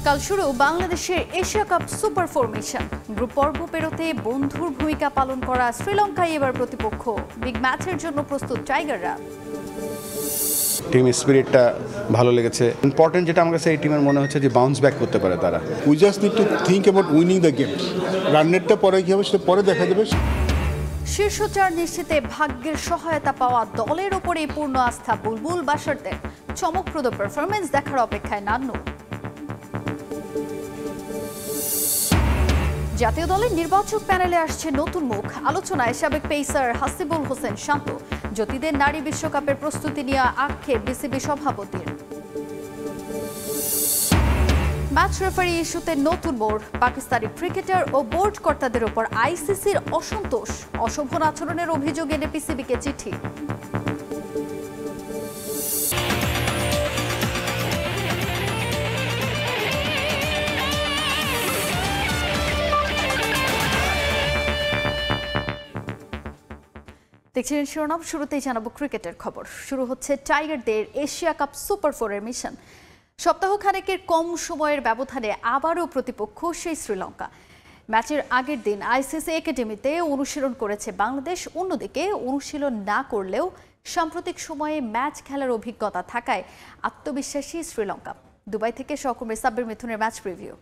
কাল শুরু বাংলাদেশের Asia cup super 4 mission. Group পর্ব পেরোতে বন্ধুর ভূমিকা পালন করা শ্রীলঙ্কায় এবার প্রতিপক্ষ। বিগ ম্যাচের জন্য প্রস্তুত টাইগাররা। টিম স্পিরিটটা ভালো লেগেছে। ইম্পর্টেন্ট যেটা আমার কাছে এই টিমের মনে হচ্ছে যে বাউন্স ব্যাক করতে পারে তারা। We just need to think about winning the game. Run রেটটা পরে কি হবে সেটা পরে দেখা যাবে। শীর্ষ 4 নিশ্চিতে ভাগ্যের সহায়তা পাওয়া দলের ওপরে পূর্ণ আস্থা বুলবুল বাশারদের। চমকপ্রদ পারফরমেন্স দেখার অপেক্ষায় নান্নু। জাতীয় দলের নির্বাচক প্যানেলে আসছে নতুন মুখ। আলোচনায় সাবেক পেসার হাসিবুল হোসেন শান্ত। জ্যোতিদের নারী বিশ্বকাপের প্রস্তুতি নিয়ে আক্ষেপ বিসিবি সভাপতির। ম্যাচ রেফারি ইস্যুতে নতুন মোড়। পাকিস্তানি ক্রিকেটার ও বোর্ড কর্তাদের ওপর আইসিসির অসন্তোষ। অশোভন আচরণের অভিযোগ এনে পিসিবিকে চিঠি। দেখছিলেন শিরোনাম। শুরুতেই জানাবো ক্রিকেটের খবর। শুরু হচ্ছে টাইগারদের এশিয়া কাপ সুপার 4-এর মিশন। সপ্তাহখানেকের কম সময়ের ব্যবধানে আবারও প্রতিপক্ষ সেই শ্রীলঙ্কা। ম্যাচের আগের দিন আইসিসি একাডেমিতে অনুশীলন করেছে বাংলাদেশ। অন্যদিকে অনুশীলন না করলেও সাম্প্রতিক সময়ে ম্যাচ খেলার অভিজ্ঞতা থাকায় আত্মবিশ্বাসী শ্রীলঙ্কা। দুবাই থেকে সহকর্মী সাব্বির মিথুনের ম্যাচ প্রিভিউ।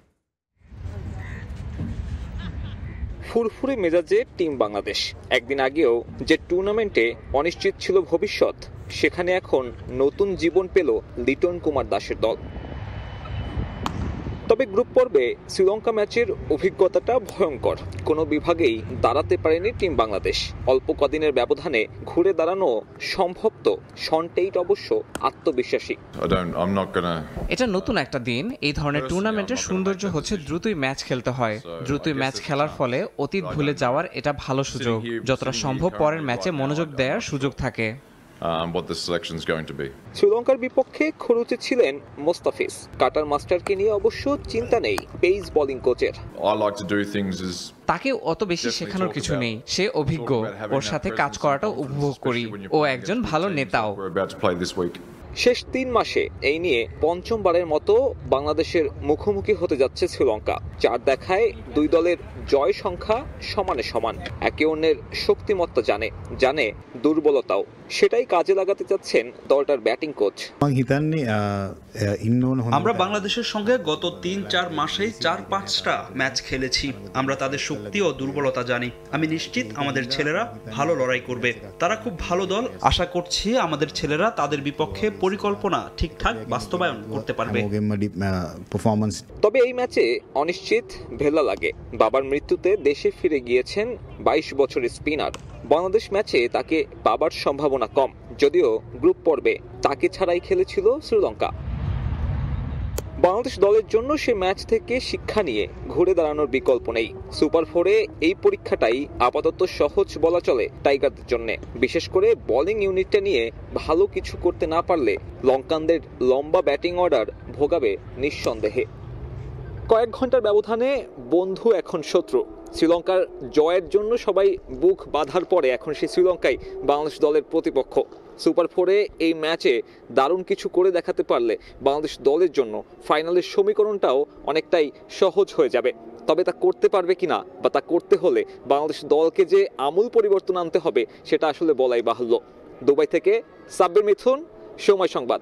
ফুরফুরে মেজাজে টিম বাংলাদেশ। একদিন আগেও যে টুর্নামেন্টে অনিশ্চিত ছিল ভবিষ্যৎ, সেখানে এখন নতুন জীবন পেল লিটন কুমার দাসের দল। তবে গ্রুপ পর্বে শ্রীলঙ্কা ম্যাচের অভিজ্ঞতাটা ভয়ঙ্কর। কোনো বিভাগেই দাঁড়াতে পারেনি টিম বাংলাদেশ। অল্প কদিনের ব্যবধানে ঘুরে দাঁড়ানো সম্ভব তো। শন টেইট অবশ্য আত্মবিশ্বাসী। এটা নতুন একটা দিন। এই ধরনের টুর্নামেন্টের সৌন্দর্য হচ্ছে দ্রুতই ম্যাচ খেলতে হয়। দ্রুতই ম্যাচ খেলার ফলে অতীত ভুলে যাওয়ার এটা ভালো সুযোগ। যতটা সম্ভব পরের ম্যাচে মনোযোগ দেওয়ার সুযোগ থাকে। শ্রীলঙ্কার বিপক্ষে খরুচে ছিলেন মোস্তাফিজ। কাটার মাস্টারকে নিয়ে অবশ্য চিন্তা নেই পেস বোলিং কোচের। তাকে অত বেশি শেখানোর কিছু নেই। সে অভিজ্ঞ। ওর সাথে কাজ করাটা উপভোগ করি। ও একজন ভালো নেতাও। শেষ 3 মাসে এই নিয়ে পঞ্চমবারের মতো বাংলাদেশের মুখোমুখি হতে যাচ্ছে শ্রীলঙ্কা। 4 দেখায় দুই দলের জয় সংখ্যা সমানে সমান। একে অন্যের শক্তিমত্তা জানে দুর্বলতাও। সেটাই কাজে লাগাতে চাচ্ছেন দলটার ব্যাটিং কোচ। আমরা বাংলাদেশের সঙ্গে গত 3-4 মাসেই 4-5টা ম্যাচ খেলেছি। আমরা তাদের শক্তি ও দুর্বলতা জানি। আমি নিশ্চিত আমাদের ছেলেরা ভালো লড়াই করবে। তারা খুব ভালো দল। আশা করছি আমাদের ছেলেরা তাদের বিপক্ষে পরিকল্পনা ঠিকঠাক বাস্তবায়ন করতে পারবে। তবে এই ম্যাচে অনিশ্চিত ভেলা লাগে। বাবার মৃত্যুতে দেশে ফিরে গিয়েছেন 22 বছরের স্পিনার। বাংলাদেশ ম্যাচে তাকে পাবার সম্ভাবনা কম, যদিও গ্রুপ পর্বে তাকে ছাড়াই খেলেছিল শ্রীলঙ্কা। বাংলাদেশ দলের জন্য সে ম্যাচ থেকে শিক্ষা নিয়ে ঘুরে দাঁড়ানোর বিকল্প নেই। সুপার 4-এ এই পরীক্ষাটাই আপাতত সহজ বলা চলে টাইগারদের জন্য। বিশেষ করে বোলিং ইউনিটটা নিয়ে ভালো কিছু করতে না পারলে লঙ্কানদের লম্বা ব্যাটিং অর্ডার ভোগাবে নিঃসন্দেহে। কয়েক ঘন্টার ব্যবধানে বন্ধু এখন শত্রু। শ্রীলঙ্কার জয়ের জন্য সবাই বুক বাঁধার পরে এখন সেই শ্রীলঙ্কাই বাংলাদেশ দলের প্রতিপক্ষ। সুপার 4-এ এই ম্যাচে দারুণ কিছু করে দেখাতে পারলে বাংলাদেশ দলের জন্য ফাইনালের সমীকরণটাও অনেকটাই সহজ হয়ে যাবে। তবে তা করতে পারবে কিনা বা তা করতে হলে বাংলাদেশ দলকে যে আমূল পরিবর্তন আনতে হবে সেটা আসলে বলাই বাহুল্য। দুবাই থেকে সাব্বির মিথুন, সময় সংবাদ।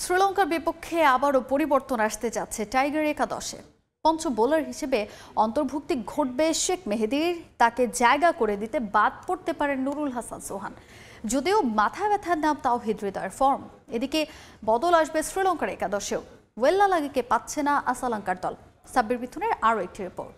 শ্রীলঙ্কার বিপক্ষে আবারও পরিবর্তন আসতে যাচ্ছে টাইগার একাদশে। পঞ্চম বোলার হিসেবে অন্তর্ভুক্তি ঘটবে শেখ মেহেদীর। তাকে জায়গা করে দিতে বাদ পড়তে পারেন নুরুল হাসান সোহান। যদিও মাথা ব্যথার নাম তাওহিদ হৃদয়ের ফর্ম। এদিকে বদল আসবে শ্রীলঙ্কার একাদশেও। ওয়েল্লা লাগেকে পাচ্ছে না আসালঙ্কার দল। সাব্বির মিথুনের আরও একটি রিপোর্ট।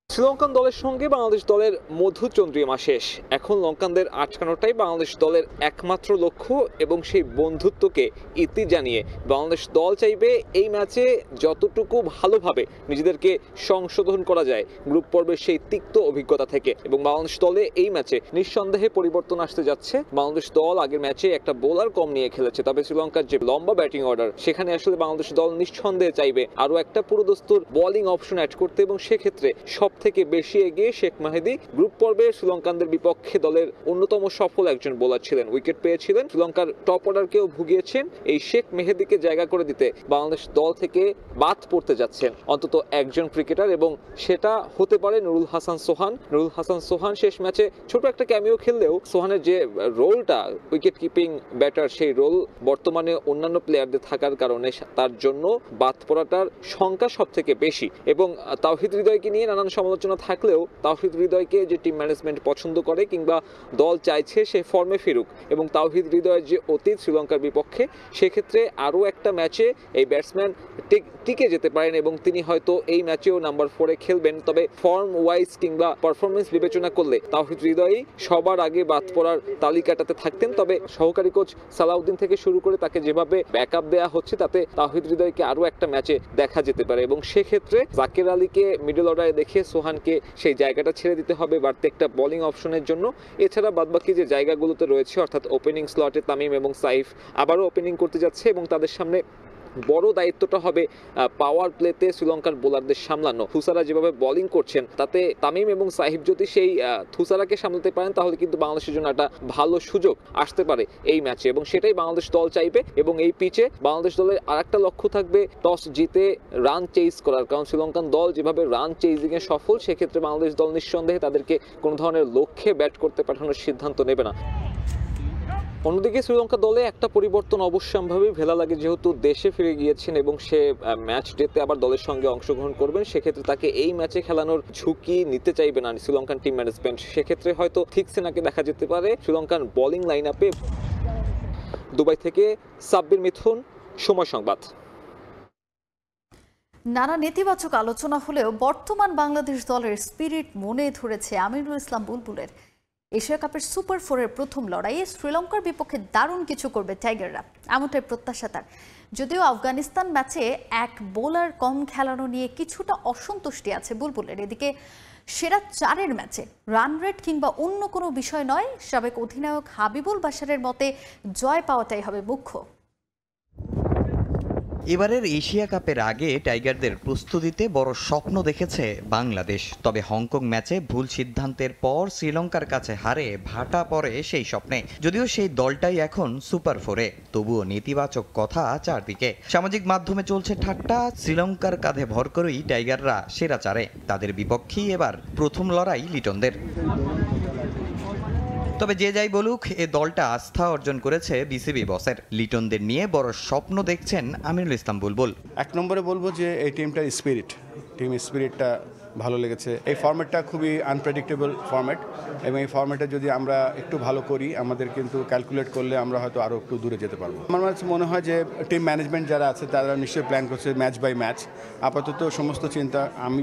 শ্রীলঙ্কান দলের সঙ্গে বাংলাদেশ দলের মধুচন্দ্রিমা শেষ। এখন লঙ্কানদের আটকানোটাই বাংলাদেশ দলের একমাত্র লক্ষ্য এবং সেই বন্ধুত্বকে ইতি জানিয়ে বাংলাদেশ দল চাইবে এই ম্যাচে যতটুকু ভালোভাবে নিজেদেরকে সংশোধন করা যায় গ্রুপ পর্বের সেই তিক্ত অভিজ্ঞতা থেকে। এবং বাংলাদেশ দলে এই ম্যাচে নিঃসন্দেহে পরিবর্তন আসতে যাচ্ছে। বাংলাদেশ দল আগের ম্যাচে একটা বোলার কম নিয়ে খেলেছে, তবে শ্রীলঙ্কার যে লম্বা ব্যাটিং অর্ডার সেখানে আসলে বাংলাদেশ দল নিঃসন্দেহে চাইবে আরও একটা পুরোদস্তুর বোলিং অপশন অ্যাড করতে এবং সেক্ষেত্রে সব থেকে বেশি এগিয়ে শেখ মেহেদী। গ্রুপ পর্বে শ্রীলঙ্কানদের বিপক্ষে দলের অন্যতম সফল একজন বোলার ছিলেন, উইকেট পেয়েছিলেন। শ্রীলঙ্কার টপ অর্ডারকেও ভুগিয়েছেন। এই শেখ মেহেদীকে জায়গা করে দিতে বাংলাদেশ দল থেকে বাদ পড়তে যাচ্ছেন অন্তত একজন ক্রিকেটার, এবং সেটা হতে পারে নুরুল হাসান সোহান। নুরুল হাসান সোহান শেষ ম্যাচে ছোট একটা ক্যামিও খেললেও সোহানের যে রোলটা উইকেট কিপিং ব্যাটার, সেই রোল বর্তমানে অন্যান্য প্লেয়ারদের থাকার কারণে তার জন্য বাদ পড়াটার সংখ্যা সব থেকে বেশি। এবং তাওহিদ হৃদয়কে নিয়ে নানান সমালোচনা থাকলেও তাওহিদ হৃদয়কে যে টিম ম্যানেজমেন্ট পছন্দ করে কিংবা দল চাইছে সে ফর্মে ফিরুক, এবং তাওহিদ হৃদয়ের যে অতীত শ্রীলঙ্কার বিপক্ষে, সেক্ষেত্রে আরও একটা ম্যাচে এই ব্যাটসম্যান টিকে যেতে পারেন এবং তিনি হয়তো এই ম্যাচেও নাম্বার 4-এ খেলবেন। তবে ফর্ম ওয়াইজ কিংবা পারফরমেন্স বিবেচনা করলে তাওহিদ হৃদয়ই সবার আগে বাদ পড়ার তালিকাটাতে থাকতেন। তবে সহকারী কোচ সালাউদ্দিন থেকে শুরু করে তাকে যেভাবে ব্যাকআপ দেওয়া হচ্ছে, তাতে তাওহিদ হৃদয়কে আরও একটা ম্যাচে দেখা যেতে পারে, এবং সেক্ষেত্রে জাকের আলীকে মিডল অর্ডারে দেখে সোহানকে সেই জায়গাটা ছেড়ে দিতে হবে বাড়তি একটা বোলিং অপশনের জন্য। এছাড়া বাদবাকি যে জায়গাগুলোতে রয়েছে, অর্থাৎ ওপেনিং স্লটে তামিম এবং সাইফ আবারও ওপেনিং করতে যাচ্ছে, এবং তাদের সামনে বড় দায়িত্বটা হবে পাওয়ার প্লেতে শ্রীলঙ্কার বোলারদের সামলানো। থুসারা যেভাবে বোলিং করছেন, তাতে তামিম এবং সাহিব যদি সেই থুসারাকে সামলাতে পারেন, তাহলে কিন্তু বাংলাদেশের জন্য একটা ভালো সুযোগ আসতে পারে এই ম্যাচে, এবং সেটাই বাংলাদেশ দল চাইবে। এবং এই পিচে বাংলাদেশ দলের আরেকটা লক্ষ্য থাকবে টস জিতে রান চেজ করার, কারণ শ্রীলঙ্কান দল যেভাবে রান চেজিংয়ে সফল, সেক্ষেত্রে বাংলাদেশ দল নিঃসন্দেহে তাদেরকে কোনো ধরনের লক্ষ্যে ব্যাট করতে পাঠানোর সিদ্ধান্ত নেবে না। অন্যদিকে শ্রীলঙ্কা দলে একটা পরিবর্তন অবশ্যম্ভাবী। ভেলা লাগে যেহেতু দেশে ফিরে গিয়েছেন এবং সে ম্যাচ ডেতে আবার দলের সঙ্গে অংশগ্রহণ করবেন, সেক্ষেত্রে তাকে এই ম্যাচে খেলানোর ঝুঁকি নিতে চাইবে না শ্রীলঙ্কান টিম ম্যানেজমেন্ট। সেক্ষেত্রে হয়তো থিকসেনাকে দেখা যেতে পারে শ্রীলঙ্কান বোলিং লাইন আপে। দুবাই থেকে সাব্বির মিথুন, সময় সংবাদ। নানা নেতিবাচক আলোচনা হলেও বর্তমান বাংলাদেশ দলের স্পিরিট মনে ধরেছে আমিনুল ইসলাম বুলবুলের। এশিয়া কাপের সুপার 4-এর প্রথম লড়াইয়ে শ্রীলঙ্কার বিপক্ষে দারুণ কিছু করবে টাইগাররা, এমনটাই প্রত্যাশা তার। যদিও আফগানিস্তান ম্যাচে এক বোলার কম খেলানো নিয়ে কিছুটা অসন্তুষ্টি আছে বুলবুলের। এদিকে সেরা 4-এর ম্যাচে রান রেট কিংবা অন্য কোনো বিষয় নয়, সাবেক অধিনায়ক হাবিবুল বাশারের মতে জয় পাওয়াটাই হবে মুখ্য। এবারের এশিয়া কাপের আগে টাইগারদের প্রস্তুতিতে বড় স্বপ্ন দেখেছে বাংলাদেশ। তবে হংকং ম্যাচে ভুল সিদ্ধান্তের পর শ্রীলঙ্কার কাছে হারে ভাটা পড়ে সেই স্বপ্নে। যদিও সেই দলটাই এখন সুপার 4-এ, তবুও নেতিবাচক কথা চারদিকে। সামাজিক মাধ্যমে চলছে ঠাট্টা। শ্রীলঙ্কার কাঁধে ভর করেই টাইগাররা সেরা 4-এ। তাদের বিপক্ষেই এবার প্রথম লড়াই লিটনদের। তবে যে যাই বলুক, এ দলটা আস্থা অর্জন করেছে বিসিবি বসের। লিটনদের নিয়ে বড় স্বপ্ন দেখছেন আমিনুল ইসলাম বুলবুল। এক নম্বরে বলবো যে এই টিমটার টিম স্পিরিটটা ভালো লেগেছে। এই ফরম্যাটটা খুবই আনপ্রেডিক্টেবল ফরম্যাট, এবং এই ফরম্যাটে যদি আমরা একটু ভালো করি, আমাদের কিন্তু ক্যালকুলেট করলে আমরা হয়তো আরও একটু দূরে যেতে পারবো। আমার মনে হয় যে টিম ম্যানেজমেন্ট যারা আছে তারা নিশ্চয়ই প্ল্যান করছে ম্যাচ বাই ম্যাচ। আপাতত সমস্ত চিন্তা আমি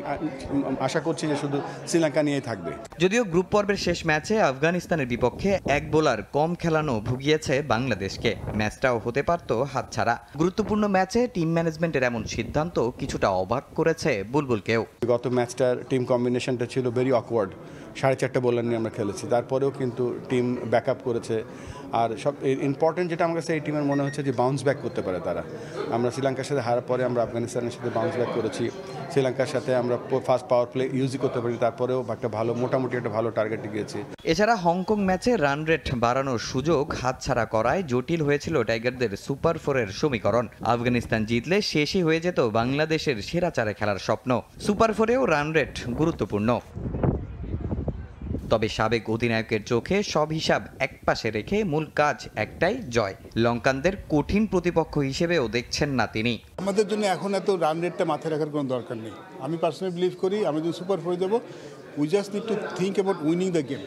আশা করছি যে শুধু শ্রীলঙ্কা নিয়েই থাকবে। যদিও গ্রুপ পর্বের শেষ ম্যাচে আফগানিস্তানের বিপক্ষে এক বোলার কম খেলানো ভুগিয়েছে বাংলাদেশকে। ম্যাচটাও হতে পারত হাতছাড়া। গুরুত্বপূর্ণ ম্যাচে টিম ম্যানেজমেন্টের এমন সিদ্ধান্ত কিছুটা অবাক করেছে বুলবুলকেও। গত ম্যাচটার টিম কম্বিনেশনটা ছিল ভেরি অকওয়ার্ড। 4.5 বোলার নিয়ে আমরা খেলেছি, তারপরেও কিন্তু টিম ব্যাকআপ করেছে। আর সব ইম্পর্টেন্ট যেটা আমার কাছে এই টিমের মনে হচ্ছে যে বাউন্স ব্যাক করতে পারে তারা। আমরা শ্রীলঙ্কার সাথে হারার পরে আমরা আফগানিস্তানের সাথে বাউন্স ব্যাক করেছি। শ্রীলঙ্কার সাথে আমরা ফার্স্ট পাওয়ার প্লে ইউজই করতে পারি, তারপরেও একটা মোটামুটি একটা ভালো টার্গেটে গিয়েছি। এছাড়া হংকং ম্যাচে রান রেট বাড়ানোর সুযোগ হাতছাড়া করায় জটিল হয়েছিল টাইগারদের সুপার 4-এর সমীকরণ। আফগানিস্তান জিতলে শেষই হয়ে যেত বাংলাদেশের সেরা 4-এ খেলার স্বপ্ন। সুপার 4-এও রান রেট গুরুত্বপূর্ণ। তবে সাবেক অধিনায়কের চোখে সব হিসাব একপাশে রেখে মূল কাজ একটাই, জয়। লঙ্কানদের কঠিন প্রতিপক্ষ হিসেবেও দেখছেন না তিনি। আমাদের জন্য এখন এত রান রেটটা মাথায় রাখার কোনো দরকার নেই। আমি পার্সোনালি বিলিভ করি আমরা যদি সুপার 4 যাবো, we just need to think about winning the game.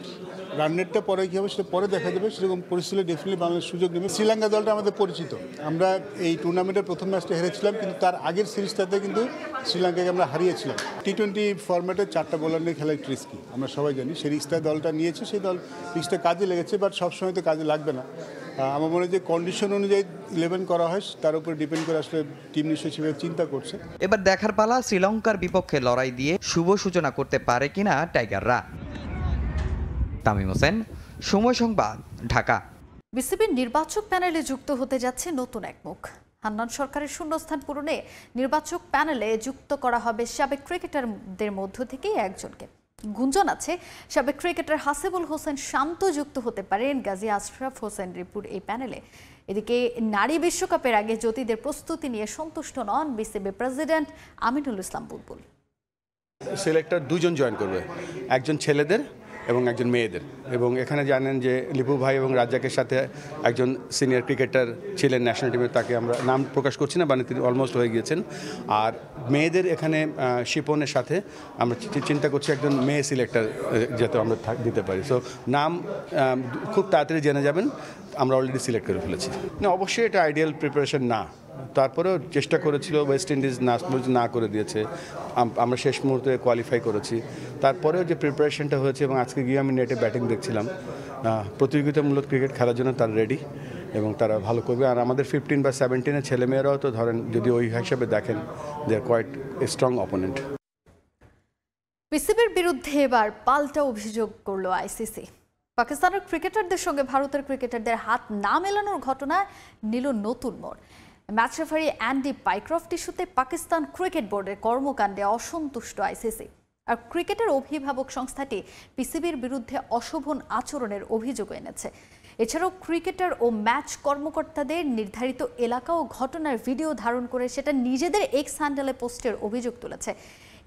Run রেটটা পরে কী হবে সেটা পরে দেখা যাবে। সেরকম পরিস্থিতি ডেফিনেটলি বাংলাদেশ সুযোগ নেবে। শ্রীলঙ্কা দলটা আমাদের পরিচিত। আমরা এই টুর্নামেন্টের প্রথম ম্যাচটা হেরেছিলাম, কিন্তু তার আগের সিরিজটাতে কিন্তু শ্রীলঙ্কাকে আমরা হারিয়েছিলাম। T20 ফরম্যাটে 4টা বোলার নিয়ে খেলা একটু রিস্কি, আমরা সবাই জানি। সেই রিস্কটা দলটা নিয়েছে, সেই রিস্কটা কাজে লেগেছে, বাট সবসময় তো কাজে লাগবে না। আমার মনে হয় যে কন্ডিশন অনুযায়ী 11 করা হয়, তার উপর ডিপেন্ড করে আসলে টিম নিশ্চয়ই সেভাবে চিন্তা করছে। এবার দেখার পালা শ্রীলঙ্কার বিপক্ষে লড়াই দিয়ে শুভ সূচনা করতে পারে কিনা টাইগাররা। তামিম হোসেন, সময় সংবাদ, ঢাকা। বিসিবির নির্বাচক প্যানেলে যুক্ত হতে যাচ্ছে নতুন এক মুখ। হান্নান সরকারের শূন্যস্থান পূরণে নির্বাচক প্যানেলে যুক্ত করা হবে সাবেক ক্রিকেটারদের মধ্য থেকেই একজনকে। গুঞ্জন আছে সাবেক ক্রিকেটার হাসিবুল হোসেন শান্ত যুক্ত হতে পারেন গাজী আশরাফ হোসেন রিপুর এই প্যানেলে। এদিকে নারী বিশ্বকাপের আগে জ্যোতিদের প্রস্তুতি নিয়ে সন্তুষ্ট নন বিসিবি প্রেসিডেন্ট আমিনুল ইসলাম বুলবুল। সিলেক্টর দুজন জয়েন করবে, একজন ছেলেদের এবং একজন মেয়েদের। এবং এখানে জানেন যে লিপু ভাই এবং রাজ্জাকের সাথে একজন সিনিয়র ক্রিকেটার ছিলেন ন্যাশনাল টিমে, তাকে আমরা নাম প্রকাশ করছি না, মানে তিনি অলমোস্ট হয়ে গিয়েছেন। আর মেয়েদের এখানে শিপনের সাথে আমরা চিন্তা করছি একজন মেয়ে সিলেক্টর যাতে আমরা দিতে পারি। সো নাম খুব তাড়াতাড়ি জেনে যাবেন, আমরা অলরেডি সিলেক্ট করে ফেলেছি। না, অবশ্যই এটা আইডিয়াল প্রিপারেশন না, তারপরেও চেষ্টা করেছিল, ওয়েস্ট ইন্ডিজ না করে দিয়েছে, আমরা শেষ মুহূর্তে কোয়ালিফাই করেছি। তারপরেও যে প্রিপারেশনটা হয়েছে, এবং আজকে গিয়ে আমি নেটে ব্যাটিং দেখছিলাম, প্রতিযোগিতামূলক ক্রিকেট খেলার জন্য তারা রেডি এবং তারা ভালো করবে। আর আমাদের 15 বা 17-এর ছেলেমেয়েরাও তো ধরেন, যদি ওই হিসাবে দেখেন, দে আর কোয়াইট স্ট্রং অপোনেন্ট। বিসিবির বিরুদ্ধে এবার পাল্টা অভিযোগ করলো আইসিসি। পাকিস্তানের ক্রিকেটারদের সঙ্গে ভারতের ক্রিকেটারদের হাত না মেলানোর ঘটনা নিল নতুন মোড়। ম্যাচ রেফারি অ্যান্ডি পাইক্রফট ইস্যুতে পাকিস্তান ক্রিকেট বোর্ডের কর্মকাণ্ডে অসন্তুষ্ট আইসিসি। আর ক্রিকেটের অভিভাবক সংস্থাটি পিসিবির বিরুদ্ধে অশোভন আচরণের অভিযোগ এনেছে। এছাড়াও ক্রিকেটার ও ম্যাচ কর্মকর্তাদের নির্ধারিত এলাকা ও ঘটনার ভিডিও ধারণ করে সেটা নিজেদের এক্স হ্যান্ডেলে পোস্টের অভিযোগ তুলেছে।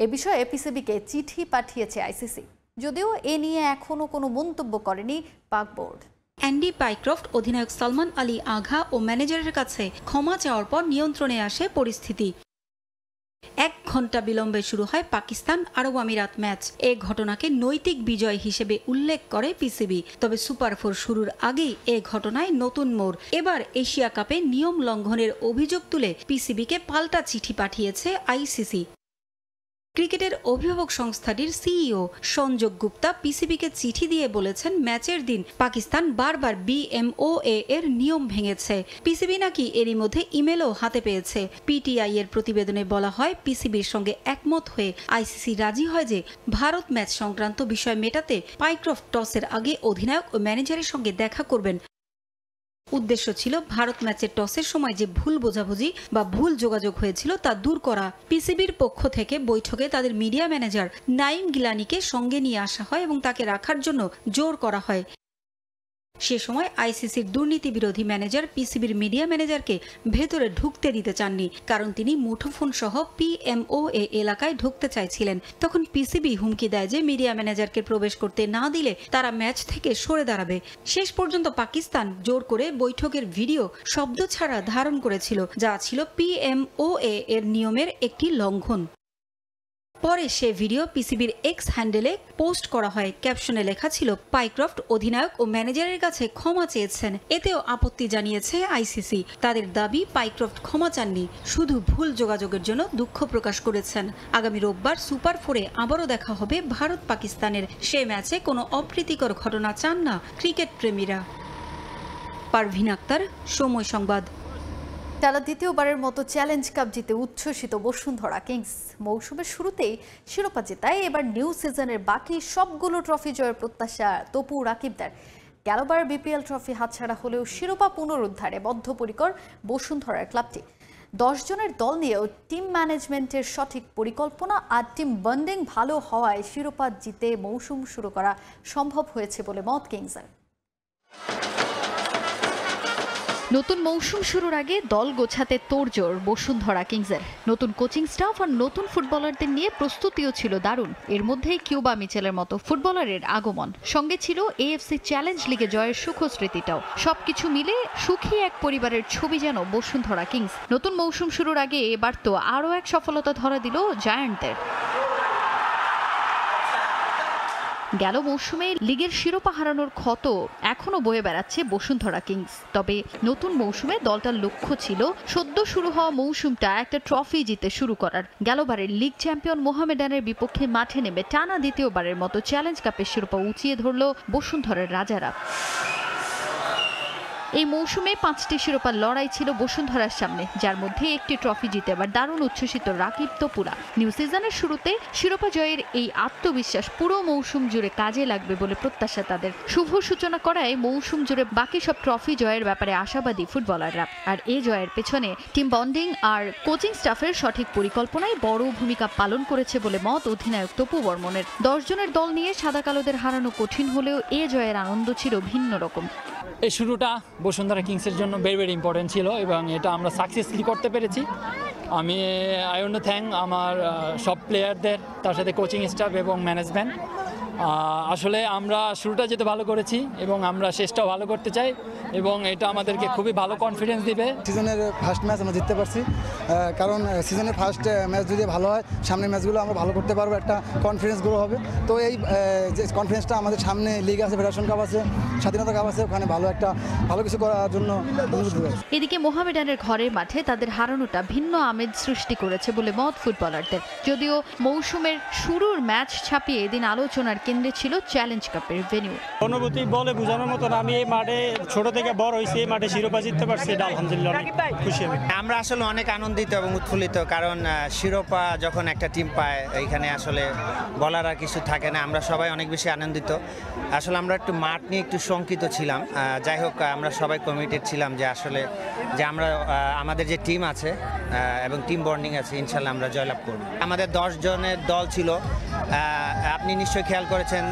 এ বিষয়ে পিসিবিকে চিঠি পাঠিয়েছে আইসিসি, যদিও এ নিয়ে এখনও কোনো মন্তব্য করেনি পাক বোর্ড। অ্যান্ডি পাইক্রফট, অধিনায়ক সালমান আলী আঘা ও ম্যানেজারের কাছে ক্ষমা চাওয়ার পর নিয়ন্ত্রণে আসে পরিস্থিতি। 1 ঘন্টা বিলম্বে শুরু হয় পাকিস্তান আরব আমিরাত ম্যাচ। এ ঘটনাকে নৈতিক বিজয় হিসেবে উল্লেখ করে পিসিবি। তবে সুপার 4 শুরুর আগেই এ ঘটনায় নতুন মোড়। এবার এশিয়া কাপে নিয়ম লঙ্ঘনের অভিযোগ তুলে পিসিবিকে পাল্টা চিঠি পাঠিয়েছে আইসিসি। ক্রিকেটের অভিভাবক সংস্থাটির সিইও সঞ্জয় গুপ্তা পিসিবিকে চিঠি দিয়ে বলেছেন, ম্যাচের দিন পাকিস্তান বারবার বিএমওএ এর নিয়ম ভেঙেছে। পিসিবি নাকি এরই মধ্যে ইমেলও হাতে পেয়েছে। পিটিআই এর প্রতিবেদনে বলা হয়, পিসিবির সঙ্গে একমত হয়ে আইসিসি রাজি হয় যে ভারত ম্যাচ সংক্রান্ত বিষয় মেটাতে পাইক্রফট টসের আগে অধিনায়ক ও ম্যানেজারের সঙ্গে দেখা করবেন। উদ্দেশ্য ছিল ভারত ম্যাচের টসের সময় যে ভুল বোঝাবুঝি বা ভুল যোগাযোগ হয়েছিল তা দূর করা। পিসিবির পক্ষ থেকে বৈঠকে তাদের মিডিয়া ম্যানেজার নাইম গিলানিকে সঙ্গে নিয়ে আসা হয় এবং তাকে রাখার জন্য জোর করা হয়। সে সময় আইসিসির দুর্নীতি বিরোধী ম্যানেজার পিসিবির মিডিয়া ম্যানেজারকে ভেতরে ঢুকতে দিতে চাননি, কারণ তিনি মুঠোফোন সহ পিএমওএ এলাকায় ঢুকতে চাইছিলেন। তখন পিসিবি হুমকি দেয় যে মিডিয়া ম্যানেজারকে প্রবেশ করতে না দিলে তারা ম্যাচ থেকে সরে দাঁড়াবে। শেষ পর্যন্ত পাকিস্তান জোর করে বৈঠকের ভিডিও শব্দ ছাড়া ধারণ করেছিল, যা ছিল পিএমওএ এর নিয়মের একটি লঙ্ঘন। পরে সে ভিডিও পিসিবির এক্স হ্যান্ডেলে পোস্ট করা হয়। ক্যাপশনে লেখা ছিল, পাইক্রফট অধিনায়ক ও ম্যানেজারের কাছে ক্ষমা চেয়েছেন। এতেও আপত্তি জানিয়েছে আইসিসি। তাদের দাবি, পাইক্রফট ক্ষমা চাননি, শুধু ভুল যোগাযোগের জন্য দুঃখ প্রকাশ করেছেন। আগামী রোববার সুপার 4-এ আবারও দেখা হবে ভারত পাকিস্তানের। সে ম্যাচে কোনো অপ্রীতিকর ঘটনা চান না ক্রিকেট প্রেমীরা। পারভিন আক্তার, সময় সংবাদ। টানা দ্বিতীয়বারের মতো চ্যালেঞ্জ কাপ জিতে উচ্ছ্বসিত বসুন্ধরা কিংস। মৌসুমের শুরুতেই শিরোপা জেতায় এবার নিউ সিজনের বাকি সবগুলো ট্রফি জয়ের প্রত্যাশা তপু রাকিবদার। গেলবার বিপিএল ট্রফি হাতছাড়া হলেও শিরোপা পুনরুদ্ধারে বদ্ধপরিকর বসুন্ধরার ক্লাবটি। 10 জনের দল নিয়েও টিম ম্যানেজমেন্টের সঠিক পরিকল্পনা আর টিম বন্ডিং ভালো হওয়ায় শিরোপা জিতে মৌসুম শুরু করা সম্ভব হয়েছে বলে মত কিংসের। নতুন মৌসুম শুরুর আগে দল গোছাতে তোড়জোড় বসুন্ধরা কিংসের। নতুন কোচিং স্টাফ আর নতুন ফুটবলারদের নিয়ে প্রস্তুতিও ছিল দারুণ। এর মধ্যেই কিউবা মিচেলের মতো ফুটবলারের আগমন, সঙ্গে ছিল এএফসি চ্যালেঞ্জ লিগে জয়ের সুখস্মৃতিটাও। সবকিছু মিলে সুখী এক পরিবারের ছবি যেন বসুন্ধরা কিংস। নতুন মৌসুম শুরুর আগে এবার তো আরও এক সফলতা ধরা দিল জায়ান্টদের। গেল মৌসুমে লিগের শিরোপা হারানোর ক্ষত এখনও বয়ে বেড়াচ্ছে বসুন্ধরা কিংস। তবে নতুন মৌসুমে দলটার লক্ষ্য ছিল সদ্য শুরু হওয়া মৌসুমটা একটা ট্রফি জিতে শুরু করার। গেলবারের লিগ চ্যাম্পিয়ন মোহামেডানের বিপক্ষে মাঠে নেমে টানা দ্বিতীয়বারের মতো চ্যালেঞ্জ কাপের শিরোপা উঁচিয়ে ধরল বসুন্ধরার রাজারা। এই মৌসুমে 5টি শিরোপার লড়াই ছিল বসুন্ধরার সামনে, যার মধ্যে একটি ট্রফি জিতে আবার দারুণ উচ্ছ্বসিত রাকিব তোপুরা। নিউ সিজনের শুরুতে শিরোপা জয়ের এই আত্মবিশ্বাস পুরো মৌসুম জুড়ে কাজে লাগবে বলে প্রত্যাশা তাদের। শুভ সূচনা করায় মৌসুম জুড়ে বাকি সব ট্রফি জয়ের ব্যাপারে আশাবাদী ফুটবলাররা। আর এই জয়ের পেছনে টিম বন্ডিং আর কোচিং স্টাফের সঠিক পরিকল্পনায় বড় ভূমিকা পালন করেছে বলে মত অধিনায়ক তপু বর্মনের। 10 জনের দল নিয়ে সাদা কালোদের হারানো কঠিন হলেও এ জয়ের আনন্দ ছিল ভিন্ন রকম। এই শুরুটা বসুন্ধরা কিংসের জন্য ভেরি ইম্পর্টেন্ট ছিল এবং এটা আমরা সাকসেসফুলি করতে পেরেছি। আমি আই ওয়ান্ট টু থ্যাঙ্ক আমার সব প্লেয়ারদের, তার সাথে কোচিং স্টাফ এবং ম্যানেজমেন্ট। আসলে আমরা শুরুটা যেতে ভালো করেছি এবং আমরা শেষটাও ভালো করতে চাই এবং এটা আমাদেরকে খুবই ভালো কনফিডেন্স দিবে। সিজনের ফার্স্ট ম্যাচ আমরা জিততে পারছি, কারণ সিজনের ফার্স্ট ম্যাচ যদি ভালো হয় সামনের ম্যাচগুলো আমরা ভালো করতে পারবো, একটা কনফিডেন্স গ্রো হবে। তো এই যে কনফিডেন্সটা আমাদের সামনে লিগ আছে, ফেডারেশন কাপ আছে, স্বাধীনতা কাপ আছে, ওখানে ভালো কিছু করার জন্য। এদিকে মোহামেডানের ঘরের মাঠে তাদের হারানোটা ভিন্ন আমেজ সৃষ্টি করেছে বলে মত ফুটবলারদের। যদিও মৌসুমের শুরুর ম্যাচ ছাপিয়ে এদিন আলোচনার কেন্দ্রে ছিল চ্যালেঞ্জ কাপের ভেন্যু। অনুভূতি বলে বোঝানোর মতন, আমি এই মাঠে ছোট থেকে বড় হয়েছি, এই মাঠে শিরোপা জিততে পারছি, এটা আলহামদুলিল্লাহ অনেক খুশি আমি। আমরা আসলে অনেক আনন্দিত এবং উৎফুল্লিত, কারণ শিরোপা যখন একটা টিম পায় এইখানে আসলে বলার আর কিছু থাকে না। আমরা সবাই অনেক বেশি আনন্দিত। আসলে আমরা একটু মাঠ নিয়ে একটু শঙ্কিত ছিলাম। যাই হোক, আমরা সবাই কমিটেড ছিলাম যে আসলে যে আমরা আমাদের যে টিম আছে এবং টিম বন্ডিং আছে, ইনশাল্লাহ আমরা জয়লাভ করব। আমাদের 10 জনের দল ছিল, আপনি নিশ্চয়ই খেয়াল করেছেন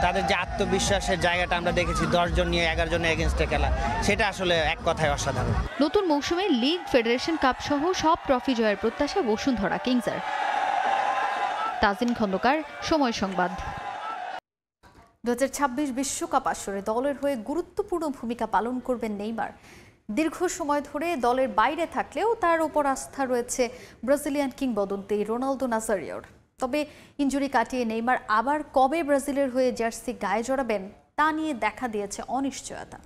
তাদের যে আত্মবিশ্বাসের জায়গাটা আমরা দেখেছি, 10 জন নিয়ে 11 জনের এগেনস্টে খেলা, সেটা আসলে এক কথায় অসাধারণ। নতুন মৌসুমে লিগ, ফেডারেশন কাপ সহ সব ট্রফি জয়ের প্রত্যাশা বসুন্ধরা কিংসের। তাজিন খন্দকার, সময় সংবাদ। 2026 বিশ্বকাপ আসরে দলের হয়ে গুরুত্বপূর্ণ ভূমিকা পালন করবেন নেইমার। দীর্ঘ সময় ধরে দলের বাইরে থাকলেও তার উপর আস্থা রয়েছে ব্রাজিলিয়ান কিংবদন্তি রোনালদো নাজারিওর। তবে ইনজুরি কাটিয়ে নেইমার আবার কবে ব্রাজিলের হয়ে জার্সি গায়ে জড়াবেন তা নিয়ে দেখা দিয়েছে অনিশ্চয়তা।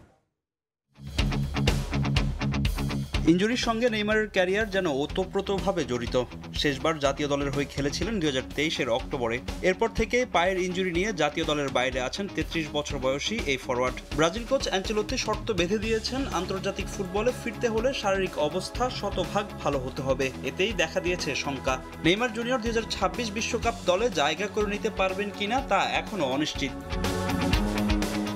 ইনজুরির সঙ্গে নেইমারের ক্যারিয়ার যেন ওতপ্রোতভাবে জড়িত। শেষবার জাতীয় দলের হয়ে খেলেছিলেন 2023-এর অক্টোবরে। এরপর থেকে পায়ের ইনজুরি নিয়ে জাতীয় দলের বাইরে আছেন 33 বছর বয়সী এই ফরওয়ার্ড। ব্রাজিল কোচ অ্যাঞ্চেলোত্তি শর্ত বেঁধে দিয়েছেন, আন্তর্জাতিক ফুটবলে ফিরতে হলে শারীরিক অবস্থা শতভাগ ভালো হতে হবে। এতেই দেখা দিয়েছে শঙ্কা। নেইমার জুনিয়র 2026 বিশ্বকাপ দলে জায়গা করে নিতে পারবেন কিনা তা এখনও অনিশ্চিত।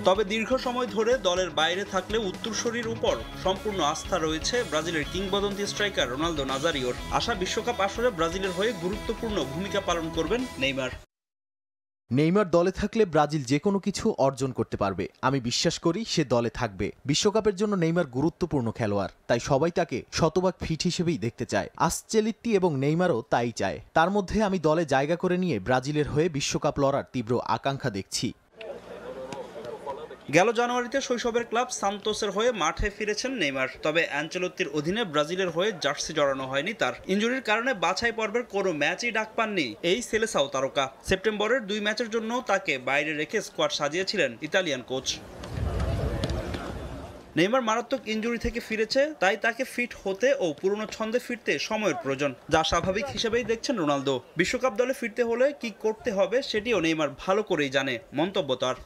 তবে দীর্ঘ সময় ধরে দলের বাইরে থাকলে উত্তরসূরির উপর সম্পূর্ণ আস্থা রয়েছে ব্রাজিলের কিংবদন্তি স্ট্রাইকার রোনালদো নাজারিওর। আশা বিশ্বকাপ আসরে ব্রাজিলের হয়ে গুরুত্বপূর্ণ ভূমিকা পালন করবেন নেইমার। নেইমার দলে থাকলে ব্রাজিল যে কোনো কিছু অর্জন করতে পারবে। আমি বিশ্বাস করি সে দলে থাকবে। বিশ্বকাপের জন্য নেইমার গুরুত্বপূর্ণ খেলোয়াড়, তাই সবাই তাকে শতভাগ ফিট হিসেবেই দেখতে চায়। আনচেলত্তি এবং নেইমারও তাই চায়। তার মধ্যে আমি দলে জায়গা করে নিয়ে ব্রাজিলের হয়ে বিশ্বকাপ লড়ার তীব্র আকাঙ্ক্ষা দেখছি। গেল জানুয়ারিতে শৈশবের ক্লাব সান্তোসের হয়ে মাঠে ফিরেছেন নেইমার। তবে অ্যাঞ্চেলোত্তির অধীনে ব্রাজিলের হয়ে জার্সি জড়ানো হয়নি তার। ইনজুরির কারণে বাছাই পর্বের কোনো ম্যাচই ডাক পাননি এই সেলেসাও তারকা। সেপ্টেম্বরের 2 ম্যাচের জন্য তাকে বাইরে রেখে স্কোয়াড সাজিয়েছিলেন ইতালিয়ান কোচ। নেইমার মারাত্মক ইনজুরি থেকে ফিরেছে, তাই তাকে ফিট হতে ও পুরনো ছন্দে ফিরতে সময়ের প্রয়োজন, যা স্বাভাবিক হিসেবেই দেখছেন রোনালদো। বিশ্বকাপ দলে ফিরতে হলে কি করতে হবে সেটিও নেইমার ভালো করেই জানে, মন্তব্য তার।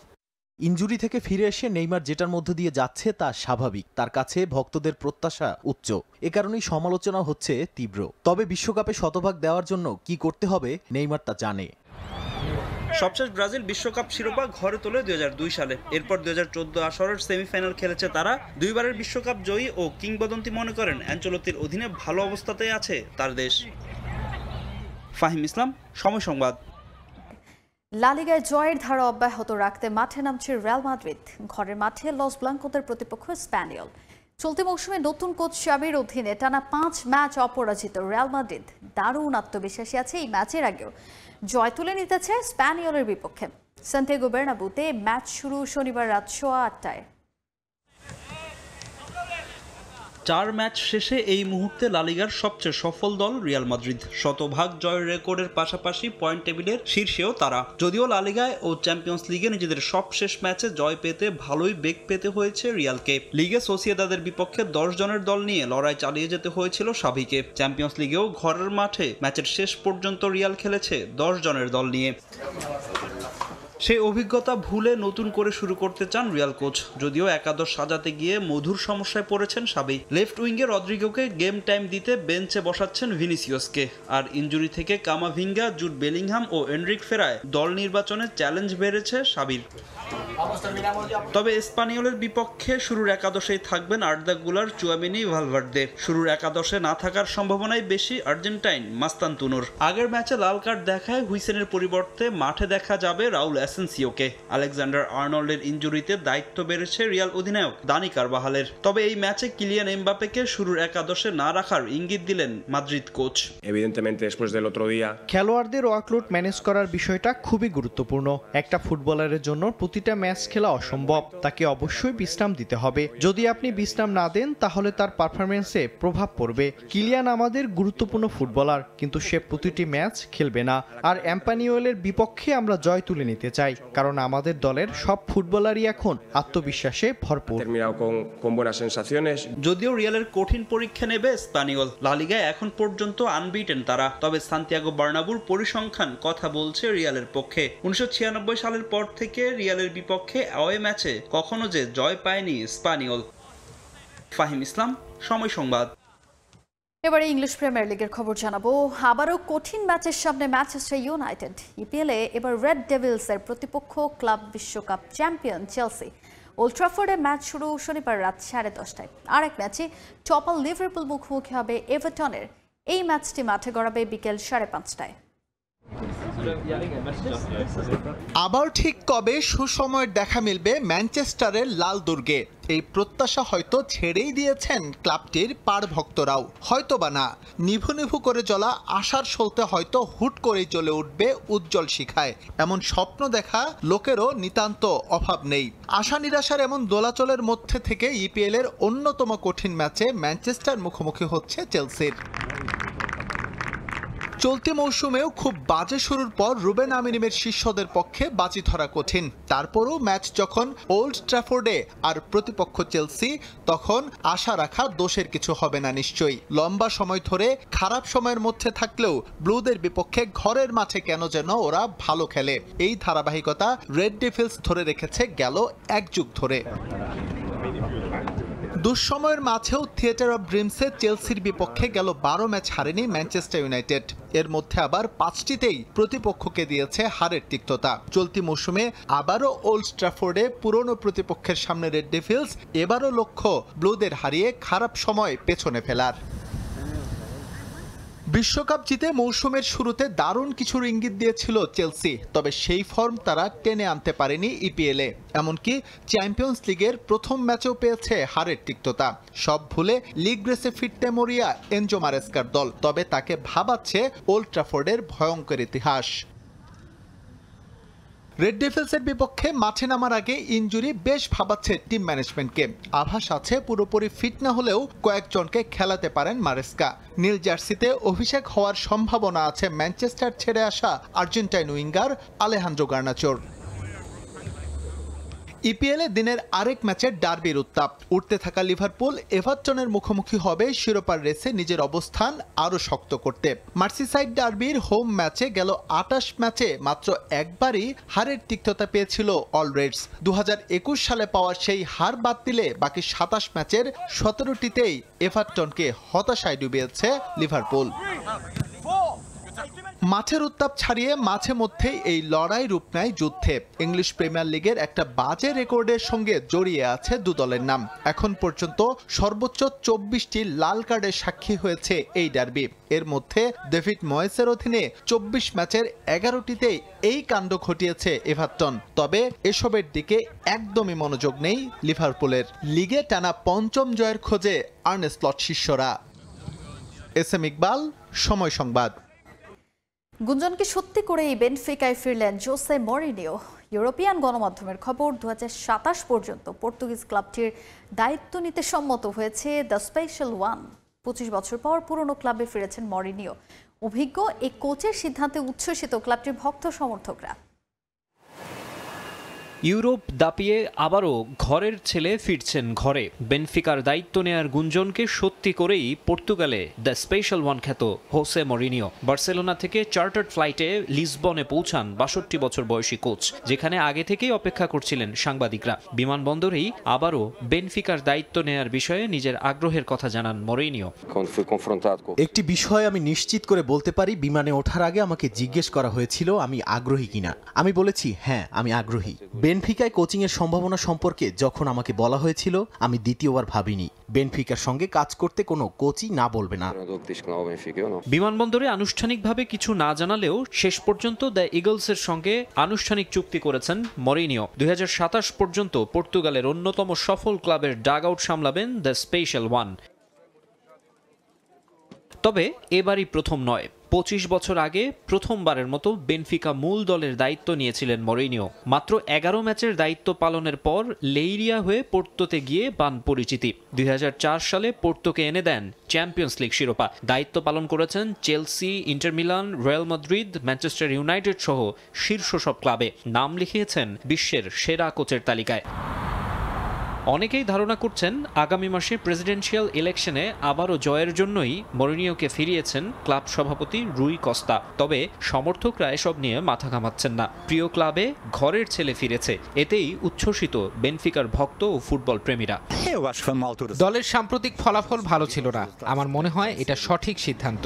ইনজুরি থেকে ফিরে এসে নেইমার যেটার মধ্য দিয়ে যাচ্ছে তা স্বাভাবিক। তার কাছে ভক্তদের প্রত্যাশা উচ্চ, এ কারণেই সমালোচনা হচ্ছে তীব্র। তবে বিশ্বকাপে শতভাগ দেওয়ার জন্য কি করতে হবে নেইমার তা জানে। সবশেষ ব্রাজিল বিশ্বকাপ শিরোপা ঘরে তোলে 2002 সালে। এরপর 2014 আসরের সেমিফাইনাল খেলেছে তারা। 2 বারের বিশ্বকাপ জয়ী ও কিংবদন্তি মনে করেন অ্যাঞ্চেলোত্তির অধীনে ভালো অবস্থাতেই আছে তার দেশ। ফাহিম ইসলাম, সময় সংবাদ। লা লিগায় জয়ের ধারা অব্যাহত রাখতে মাঠে নামছে রিয়াল মাদ্রিদ। ঘরের মাঠে লস ব্লাঙ্কোদের প্রতিপক্ষ স্প্যানিয়ল। চলতি মৌসুমে নতুন কোচ শাবির অধীনে টানা 5 ম্যাচ অপরাজিত রিয়াল মাদ্রিদ দারুণ আত্মবিশ্বাসী আছে এই ম্যাচের আগেও। জয় তুলে নিতেছে স্প্যানিয়লের বিপক্ষে। সান্তিয়াগো বের্নাবুতে ম্যাচ শুরু শনিবার রাত 8:15। 4 ম্যাচ শেষে এই মুহূর্তে লা লিগার সবচেয়ে সফল দল রিয়াল মাদ্রিদ। শতভাগ জয়ের রেকর্ডের পাশাপাশি পয়েন্ট টেবিলের শীর্ষেও তারা। যদিও লা লিগায় ও চ্যাম্পিয়ন্স লিগে নিজেদের সবশেষ ম্যাচে জয় পেতে ভালোই বেগ পেতে হয়েছে রিয়ালকে। লিগে সোসিয়েদাদের বিপক্ষে 10 জনের দল নিয়ে লড়াই চালিয়ে যেতে হয়েছিল সাভিকে। চ্যাম্পিয়ন্স লিগেও ঘরের মাঠে ম্যাচের শেষ পর্যন্ত রিয়াল খেলেছে 10 জনের দল নিয়ে। সেই অভিজ্ঞতা ভুলে নতুন করে শুরু করতে চান রিয়াল কোচ। যদিও একাদশ সাজাতে গিয়ে মধুর সমস্যায় পড়েছেন সাবি। লেফট উইঙ্গে রদ্রিগোকে গেম টাইম দিতে বেঞ্চে বসাচ্ছেন ভিনিসিয়াসকে। আর ইনজুরি থেকে কামাভিঙ্গা, জুড বেলিংহাম ও এনরিক ফেরায় দল নির্বাচনে চ্যালেঞ্জ বেড়েছে সাবির। তবে স্পানিওলের বিপক্ষে শুরুর একাদশেই থাকবেন আর্দা গুলার, চুয়ামিনি, ভালভার্দে। শুরুর একাদশে না থাকার সম্ভাবনাই বেশি আর্জেন্টাইন মাস্তানতুনোর। আগের ম্যাচে লাল কার্ড দেখায় হুইসেনের পরিবর্তে মাঠে দেখা যাবে রাউল অ্যাসেন্সিওকে। আলেকজান্ডার আর্নল্ডের ইনজুরিতে দায়িত্ব বেড়েছে রিয়াল অধিনায়ক দানি কারবাহালের। তবে এই ম্যাচে কিলিয়ান এমবাপ্পেকে শুরুর একাদশে না রাখার ইঙ্গিত দিলেন মাদ্রিদ কোচ। খেলোয়াড়দের ওয়ার্কলোড ম্যানেজ করার বিষয়টা খুবই গুরুত্বপূর্ণ। একটা ফুটবলারের জন্য প্রতিটা ম্যাচ খেলা অসম্ভব, তাকে অবশ্যই বিশ্রাম দিতে হবে। যদি আপনি বিশ্রাম না দেন তাহলে তার পারফরমেন্সে প্রভাব পড়বে। কিলিয়ান আমাদের গুরুত্বপূর্ণ ফুটবলার, কিন্তু সে প্রতিটি ম্যাচ খেলবে না। আর এম্পানিওয়েলের বিপক্ষে আমরা জয় তুলে নিতে চাই, কারণ আমাদের দলের সব ফুটবলারই এখন আত্মবিশ্বাসে ভরপুর। যদিও রিয়ালের কঠিন পরীক্ষা নেবে স্পানিওল। লা লিগায় এখন পর্যন্ত আনবিটেন তারা। তবে সান্তিয়াগো বার্নাবুর পরিসংখ্যান কথা বলছে রিয়ালের পক্ষে। 1996 সালের পর থেকে রিয়ালের বিপক্ষে অ্যাওয়ে ম্যাচে কখনো যে জয় পায়নি স্পানিওল। ফাহিম ইসলাম, সময় সংবাদ। এবারে ইংলিশ প্রিমিয়ার লিগের খবর জানাবো। আবারও কঠিন ম্যাচের সামনে ম্যানচেস্টার ইউনাইটেড। ইপিএলে এবার রেড ডেভিলসের প্রতিপক্ষ ক্লাব বিশ্বকাপ চ্যাম্পিয়ন চেলসি। ওল্ড ট্রাফোর্ডে ম্যাচ শুরু শনিবার রাত 10:30টায়। আরেক ম্যাচে টপাল লিভারপুল মুখোমুখি হবে এভারটনের। এই ম্যাচটি মাঠে গড়াবে বিকেল 5:30টায়। আবার ঠিক কবে সুসময়ের দেখা মিলবে ম্যানচেস্টারের লাল দুর্গে, এই প্রত্যাশা হয়তো ছেড়েই দিয়েছেন ক্লাবটির পাড় ভক্তরাও। হয়তোবা না, নিভু নিভু করে জ্বলা আশার সলতে হয়তো হুট করেই জ্বলে উঠবে উজ্জ্বল শিখায়, এমন স্বপ্ন দেখা লোকেরও নিতান্ত অভাব নেই। আশা নিরাশার এমন দোলাচলের মধ্যে থেকে ইপিএল এর অন্যতম কঠিন ম্যাচে ম্যানচেস্টার মুখোমুখি হচ্ছে চেলসির। চলতি মৌসুমেও খুব বাজে শুরুর পর রুবেন আমিরিমের শিষ্যদের পক্ষে বাজি ধরা কঠিন। তারপরও ম্যাচ যখন ওল্ড ট্র্যাফোর্ডে আর প্রতিপক্ষ চেলসি, তখন আশা রাখা দোষের কিছু হবে না নিশ্চয়ই। লম্বা সময় ধরে খারাপ সময়ের মধ্যে থাকলেও ব্লুদের বিপক্ষে ঘরের মাঠে কেন যেন ওরা ভালো খেলে। এই ধারাবাহিকতা রেড ডেভিলস ধরে রেখেছে গেল এক যুগ ধরে। দুঃসময়ের মাঝেও থিয়েটার অব ড্রিমসে চেলসির বিপক্ষে গেল 12 ম্যাচ হারেনি ম্যানচেস্টার ইউনাইটেড। এর মধ্যে আবার 5টিতেই প্রতিপক্ষকে দিয়েছে হারের তিক্ততা। চলতি মৌসুমে আবারও ওল্ড ট্র্যাফোর্ডে পুরনো প্রতিপক্ষের সামনে রেড ডেভিলস এবারও লক্ষ্য ব্লুদের হারিয়ে খারাপ সময় পেছনে ফেলার। বিশ্বকাপ জিতে মৌসুমের শুরুতে দারুণ কিছুর ইঙ্গিত দিয়েছিল চেলসি, তবে সেই ফর্ম তারা টেনে আনতে পারেনি ইপিএলে। এমনকি চ্যাম্পিয়ন্স লিগের প্রথম ম্যাচেও পেয়েছে হারের তিক্ততা। সব ভুলে লিগ রেসে ফিরতে মরিয়া এনজো মারেস্কার দল, তবে তাকে ভাবাচ্ছে ওল্ড ট্র্যাফোর্ডের ভয়ঙ্কর ইতিহাস। রেড ডেভিলসের বিপক্ষে মাঠে নামার আগে ইনজুরি বেশ ভাবাচ্ছে টিম ম্যানেজমেন্টকে। আভাস আছে পুরোপুরি ফিট না হলেও কয়েকজনকে খেলাতে পারেন মারেস্কা। নীল জার্সিতে অভিষেক হওয়ার সম্ভাবনা আছে ম্যানচেস্টার ছেড়ে আসা আর্জেন্টাইন উইঙ্গার আলেহান্দ্রো গার্নাচোর। ইপিএলে দিনের আরেক ম্যাচে ডার্বির উত্তাপ। উঠতে থাকা লিভারপুল এভারটনের মুখোমুখি হবে শিরোপার রেসে নিজের অবস্থান আরও শক্ত করতে। মার্সিসাইড ডার্বির হোম ম্যাচে গেল 28 ম্যাচে মাত্র একবারই হারের তিক্ততা পেয়েছিল অল রেডস। 2021 সালে পাওয়া সেই হার বাদ দিলে বাকি 27 ম্যাচের 17টিতেই এভারটনকে হতাশায় ডুবিয়েছে লিভারপুল। মাঠের উত্তাপ ছাড়িয়ে মাঝে মধ্যে এই লড়াই রূপ নেয় যুদ্ধে। ইংলিশ প্রিমিয়ার লিগের একটা বাজে রেকর্ডের সঙ্গে জড়িয়ে আছে দু দলের নাম। এখন পর্যন্ত সর্বোচ্চ 24টি লাল কার্ডের সাক্ষী হয়েছে এই ডার্বি। এর মধ্যে ডেভিড ময়েসের অধীনে 24 ম্যাচের 11টিতেই এই কাণ্ড ঘটিয়েছে এভারটন। তবে এসবের দিকে একদমই মনোযোগ নেই লিভারপুলের। লিগে টানা 5ম জয়ের খোঁজে আর্নে স্লট শিষ্যরা। এস এম ইকবাল, সময় সংবাদ। গুঞ্জন কি সত্যি করেই বেনফিকায় ফিরলেন জোসে মরিনিও? ইউরোপিয়ান গণমাধ্যমের খবর, 2027 পর্যন্ত পর্তুগিজ ক্লাবটির দায়িত্ব নিতে সম্মত হয়েছে দ্য স্পেশাল ওয়ান। 25 বছর পর পুরনো ক্লাবে ফিরেছেন মরিনিও। অভিজ্ঞ এই কোচের সিদ্ধান্তে উচ্ছ্বসিত ক্লাবটির ভক্ত সমর্থকরা। ইউরোপ দাপিয়ে আবারও ঘরের ছেলে ফিরছেন ঘরে। বেনফিকার দায়িত্ব নেয়ার গুঞ্জনকে সত্যি করেই পর্তুগালে দ্য স্পেশাল ওয়ান খ্যাত হোসে মরিনিও বার্সেলোনা থেকে চার্টার্ড ফ্লাইটে লিসবনে পৌঁছান ৬২ বছর বয়সী কোচ, যেখানে আগে থেকেই অপেক্ষা করছিলেন সাংবাদিকরা। বিমানবন্দরেই আবারও বেনফিকার দায়িত্ব নেয়ার বিষয়ে নিজের আগ্রহের কথা জানান মরিনিও। একটি বিষয় আমি নিশ্চিত করে বলতে পারি, বিমানে ওঠার আগে আমাকে জিজ্ঞেস করা হয়েছিল আমি আগ্রহী কিনা। আমি বলেছি হ্যাঁ, আমি আগ্রহী। বেনফিকায় কোচিং এর সম্ভাবনা সম্পর্কে যখন আমাকে বলা হয়েছিল, আমি দ্বিতীয়বার ভাবিনি বেনফিকার সঙ্গে কাজ করতে কোনো কোচই না বলবে না। বিমানবন্দরে আনুষ্ঠানিকভাবে কিছু না জানালেও শেষ পর্যন্ত দ্য ইগলসের সঙ্গে আনুষ্ঠানিক চুক্তি করেছেন মরিনিও। ২০২৭ পর্যন্ত পর্তুগালের অন্যতম সফল ক্লাবের ডাগ আউট সামলাবেন দ্য স্পেশাল ওয়ান। তবে এবারই প্রথম নয়, ২৫ বছর আগে প্রথমবারের মতো বেনফিকা মূল দলের দায়িত্ব নিয়েছিলেন মরিনিও। মাত্র ১১ ম্যাচের দায়িত্ব পালনের পর লেইরিয়া হয়ে পোর্তোতে গিয়ে পান পরিচিতি। ২০০৪ সালে পোর্তোকে এনে দেন চ্যাম্পিয়ন্স লিগ শিরোপা। দায়িত্ব পালন করেছেন Chelsea, inter Milan, Real Madrid, Manchester United সহ শীর্ষ সব ক্লাবে। নাম লিখিয়েছেন বিশ্বের সেরা কোচের তালিকায়। অনেকেই ধারণা করছেন আগামী মাসে প্রেসিডেন্সিয়াল ইলেকশনে আবারও জয়ের জন্যই মরিনিওকে ফিরিয়েছেন ক্লাব সভাপতি রুই কস্তা। তবে সমর্থকরা এসব নিয়ে মাথা ঘামাচ্ছেন না। প্রিয় ক্লাবে ঘরের ছেলে ফিরেছে, এতেই উচ্ছ্বসিত বেনফিকার ভক্ত ও ফুটবল প্রেমীরা। দলের সাম্প্রতিক ফলাফল ভালো ছিল না, আমার মনে হয় এটা সঠিক সিদ্ধান্ত।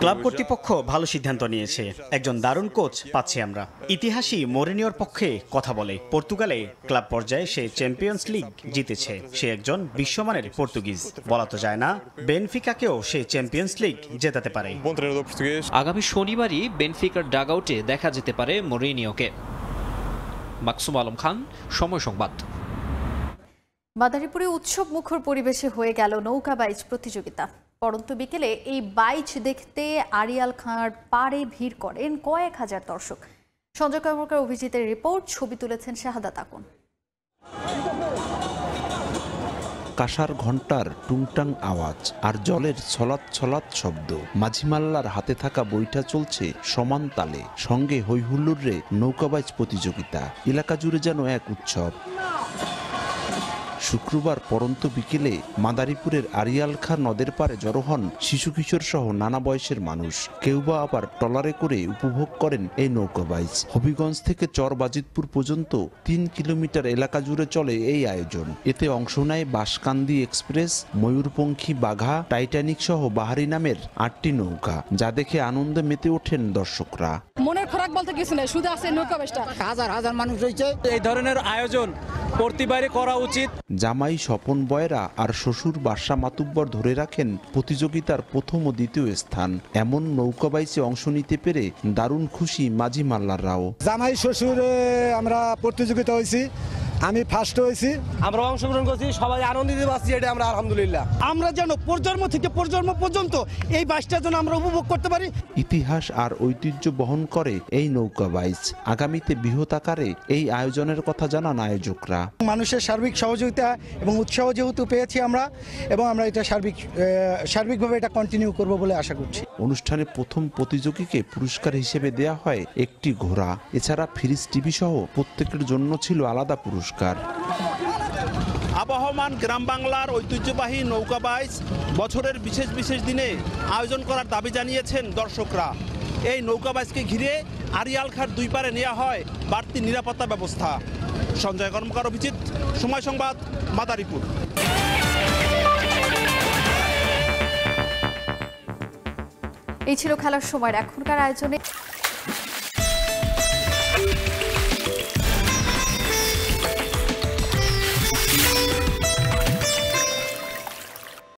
ক্লাব কর্তৃপক্ষ ভালো সিদ্ধান্ত নিয়েছে, একজন দারুণ কোচ পাচ্ছি আমরা। ইতিহাসই মরিনিওর পক্ষে কথা বলে। পর্তুগালে ক্লাব পর্যায়ে সে চ্যাম্পিয়ন্স লিগ জিতেছে, সে একজন বিশ্বমানের পর্তুগিজ। বলা তো যায় না বেনফিকাকেও সে চ্যাম্পিয়ন্স লিগ জেতাতে পারে। আগামী শনিবারই বেনফিকার ডাগ আউটে দেখা যেতে পারে মরিনিওকে। মাকসুম আলম খান, সময় সংবাদ। মাদারীপুরে উৎসব মুখর পরিবেশে হয়ে গেল নৌকা বাইচ প্রতিযোগিতা। পড়ন্ত বিকেলে এই বাইচ দেখতে আড়িয়াল খাঁর পাড়ে ভিড় করেন কয়েক হাজার দর্শক। সঞ্জয় কর্মকার অভিজিতের রিপোর্ট, ছবি তুলেছেন শাহাদাত আকন। কাঁসার ঘণ্টার টুংটাং আওয়াজ আর জলের ছলাৎ ছলাৎ শব্দ। মাঝিমাল্লার হাতে থাকা বইটা চলছে সমান তালে, সঙ্গে হৈহুল্লোড়ে নৌকাবাইচ প্রতিযোগিতা। এলাকা জুড়ে যেন এক উৎসব। শুক্রবার পরন্ত বিকেলে মাদারীপুরের আড়িয়ালখা নদের পাড়ে জড়ো হন শিশু কিশোর সহ নানা বয়সের মানুষ। কেউ বা আবার ট্রলারে করে উপভোগ করেন এই নৌকাবাইচ। হবিগঞ্জ থেকে চরবাজিতপুর পর্যন্ত ৩ কিলোমিটার এলাকা জুড়ে চলে এই আয়োজন। এতে অংশ নেয় বাঁশকান্দি এক্সপ্রেস, ময়ূরপঙ্খী, বাঘা, টাইটানিক সহ বাহারি নামের ৮টি নৌকা, যা দেখে আনন্দে মেতে ওঠেন দর্শকরা। মনের খোরাক বলতে কিছু নেই, শুধু আছে নৌকাবাইচটা। হাজার হাজার মানুষ রয়েছে। এই ধরনের আয়োজন প্রতিবারই করা উচিত। জামাই স্বপন বয়রা আর শ্বশুর বাদশা মাতুব্বর ধরে রাখেন প্রতিযোগিতার প্রথম ও দ্বিতীয় স্থান। এমন নৌকাবাইচে অংশ নিতে পেরে দারুণ খুশি মাঝি মাল্লাররাও। জামাই শ্বশুর আমরা প্রতিযোগিতা হয়েছি, আমি ফার্স্ট হয়েছি। আমরা অংশগ্রহণ করছি, সবাই আনন্দিত পাচ্ছি, এটা আমরা আলহামদুলিল্লাহ। আমরা যেন প্রজন্ম থেকে প্রজন্ম পর্যন্ত এই বাইচটা যেন আমরা উপভোগ করতে পারি। ইতিহাস আর ঐতিহ্য বহন করে এই নৌকাবাইচ। আগামীতে বৃহৎ আকারে এই আয়োজনের কথা জানান আয়োজকরা। মানুষের সার্বিক সহযোগিতা এবং উৎসাহ যেহেতু পেয়েছি আমরা, এবং আমরা এটা সার্বিকভাবে এটা কন্টিনিউ করব বলে আশা করছি। অনুষ্ঠানে প্রথম প্রতিযোগীকে পুরস্কার হিসেবে দেয়া হয় একটি ঘোড়া। এছাড়া ফ্রিজ, টিভি সহ প্রত্যেকের জন্য ছিল আলাদা পুরস্কার। আবহমান গ্রাম বাংলার ঐতিহ্যবাহী নৌকাবাইচ বছরের বিশেষ বিশেষ দিনে আয়োজন করার দাবি জানিয়েছেন দর্শকরা। এই নৌকাবাইচকে ঘিরে আড়িয়ালখার দুই পারে নেওয়া হয় বাড়তি নিরাপত্তা ব্যবস্থা। সঞ্জয় কর্মকার, অভিজিৎ, সময় সংবাদ, মাদারীপুর। এই ছিল খেলার সময়। এখনকার আয়োজনে